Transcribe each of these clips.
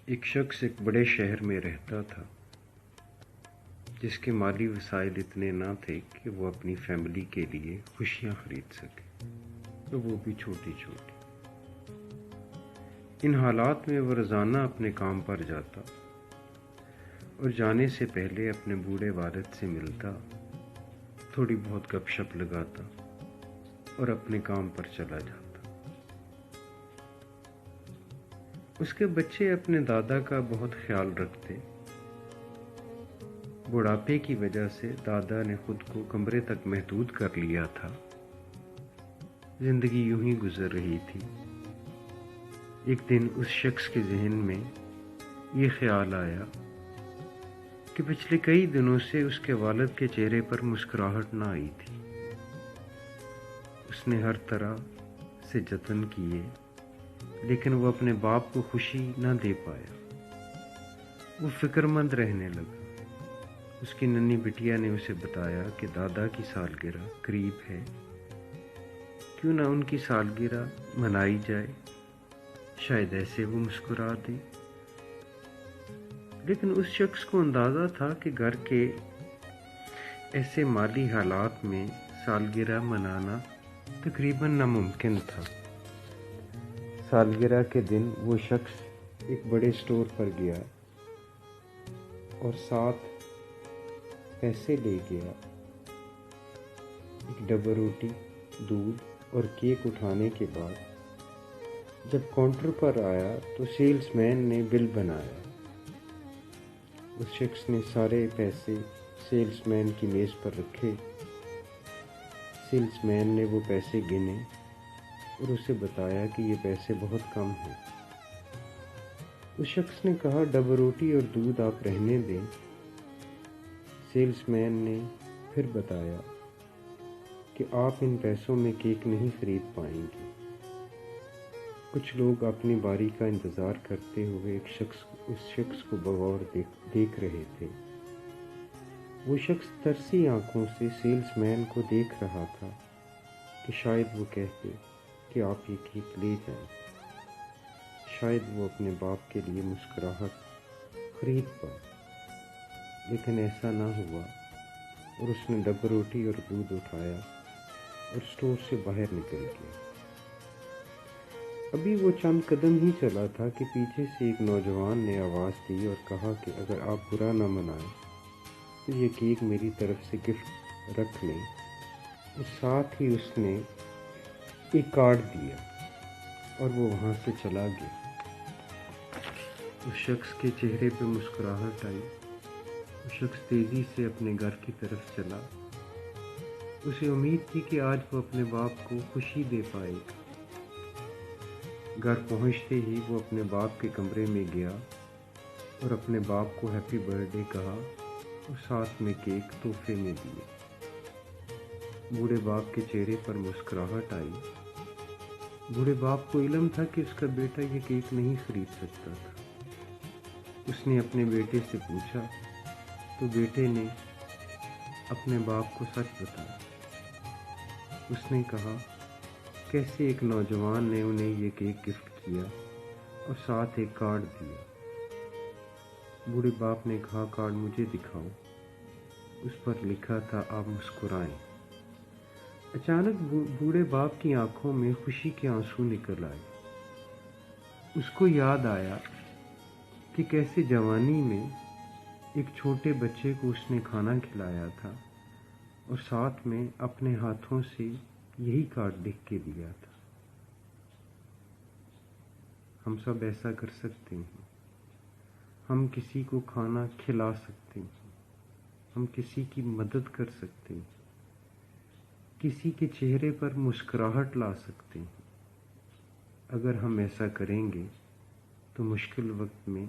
ایک شخص ایک بڑے شہر میں رہتا تھا جس کے مالی وسائل اتنے نہ تھے کہ وہ اپنی فیملی کے لیے خوشیاں خرید سکے، تو وہ بھی چھوٹی چھوٹی۔ ان حالات میں وہ روزانہ اپنے کام پر جاتا اور جانے سے پہلے اپنے بوڑھے والد سے ملتا، تھوڑی بہت گپ شپ لگاتا اور اپنے کام پر چلا جاتا۔ اس کے بچے اپنے دادا کا بہت خیال رکھتے۔ بڑھاپے کی وجہ سے دادا نے خود کو کمرے تک محدود کر لیا تھا۔ زندگی یوں ہی گزر رہی تھی۔ ایک دن اس شخص کے ذہن میں یہ خیال آیا کہ پچھلے کئی دنوں سے اس کے والد کے چہرے پر مسکراہٹ نہ آئی تھی۔ اس نے ہر طرح سے جتن کیے، لیکن وہ اپنے باپ کو خوشی نہ دے پایا۔ وہ فکر مند رہنے لگا۔ اس کی ننھی بٹیا نے اسے بتایا کہ دادا کی سالگرہ قریب ہے، کیوں نہ ان کی سالگرہ منائی جائے، شاید ایسے وہ مسکرا دیں۔ لیکن اس شخص کو اندازہ تھا کہ گھر کے ایسے مالی حالات میں سالگرہ منانا تقریباً ناممکن تھا۔ سالگرہ کے دن وہ شخص ایک بڑے اسٹور پر گیا اور ساتھ پیسے لے گیا۔ ایک ڈبہ روٹی، دودھ اور کیک اٹھانے کے بعد جب کاؤنٹر پر آیا تو سیلز مین نے بل بنایا۔ اس شخص نے سارے پیسے سیلز مین کی میز پر رکھے۔ سیلز مین نے وہ پیسے گنے اور اسے بتایا کہ یہ پیسے بہت کم ہیں۔ اس شخص نے کہا، ڈبہ روٹی اور دودھ آپ رہنے دیں۔ سیلز مین نے پھر بتایا کہ آپ ان پیسوں میں کیک نہیں خرید پائیں گے۔ کچھ لوگ اپنی باری کا انتظار کرتے ہوئے اس شخص کو بغور دیکھ رہے تھے۔ وہ شخص ترسی آنکھوں سے سیلز مین کو دیکھ رہا تھا کہ شاید وہ کہتے کہ آپ یہ کیک لے جائیں، شاید وہ اپنے باپ کے لیے مسکراہٹ خرید پائے۔ لیکن ایسا نہ ہوا اور اس نے ڈبہ روٹی اور دودھ اٹھایا اور اسٹور سے باہر نکل گیا۔ ابھی وہ چند قدم ہی چلا تھا کہ پیچھے سے ایک نوجوان نے آواز دی اور کہا کہ اگر آپ برا نہ منائیں تو یہ کیک میری طرف سے گفٹ رکھ لیں، اور ساتھ ہی اس نے ایک کارڈ دیا اور وہ وہاں سے چلا گیا۔ اس شخص کے چہرے پہ مسکراہٹ آئی۔ وہ شخص تیزی سے اپنے گھر کی طرف چلا۔ اسے امید تھی کہ آج وہ اپنے باپ کو خوشی دے پائے گا۔ گھر پہنچتے ہی وہ اپنے باپ کے کمرے میں گیا اور اپنے باپ کو ہیپی برتھ ڈے کہا اور ساتھ میں کیک تحفے میں دیے۔ بوڑھے باپ کے چہرے پر مسکراہٹ آئی۔ بوڑھے باپ کو علم تھا کہ اس کا بیٹا یہ کیک نہیں خرید سکتا تھا۔ اس نے اپنے بیٹے سے پوچھا تو بیٹے نے اپنے باپ کو سچ بتایا۔ اس نے کہا کیسے ایک نوجوان نے انہیں یہ کیک گفٹ کیا اور ساتھ ایک کارڈ دیا۔ بوڑھے باپ نے کہا، کارڈ مجھے دکھاؤ۔ اس پر لکھا تھا، آپ مسکرائیں۔ اچانک بوڑھے باپ کی آنکھوں میں خوشی کے آنسو نکل آئے۔ اس کو یاد آیا کہ کیسے جوانی میں ایک چھوٹے بچے کو اس نے کھانا کھلایا تھا اور ساتھ میں اپنے ہاتھوں سے یہی کارڈ لکھ کے دیا تھا۔ ہم سب ایسا کر سکتے ہیں۔ ہم کسی کو کھانا کھلا سکتے ہیں، ہم کسی کی مدد کر سکتے ہیں، کسی کے چہرے پر مسکراہٹ لا سکتے ہیں۔ اگر ہم ایسا کریں گے تو مشکل وقت میں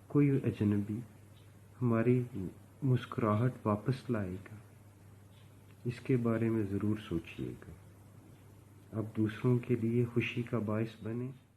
کوئی اجنبی ہماری مسکراہٹ واپس لائے گا۔ اس کے بارے میں ضرور سوچیے گا۔ آپ دوسروں کے لیے خوشی کا باعث بنیں۔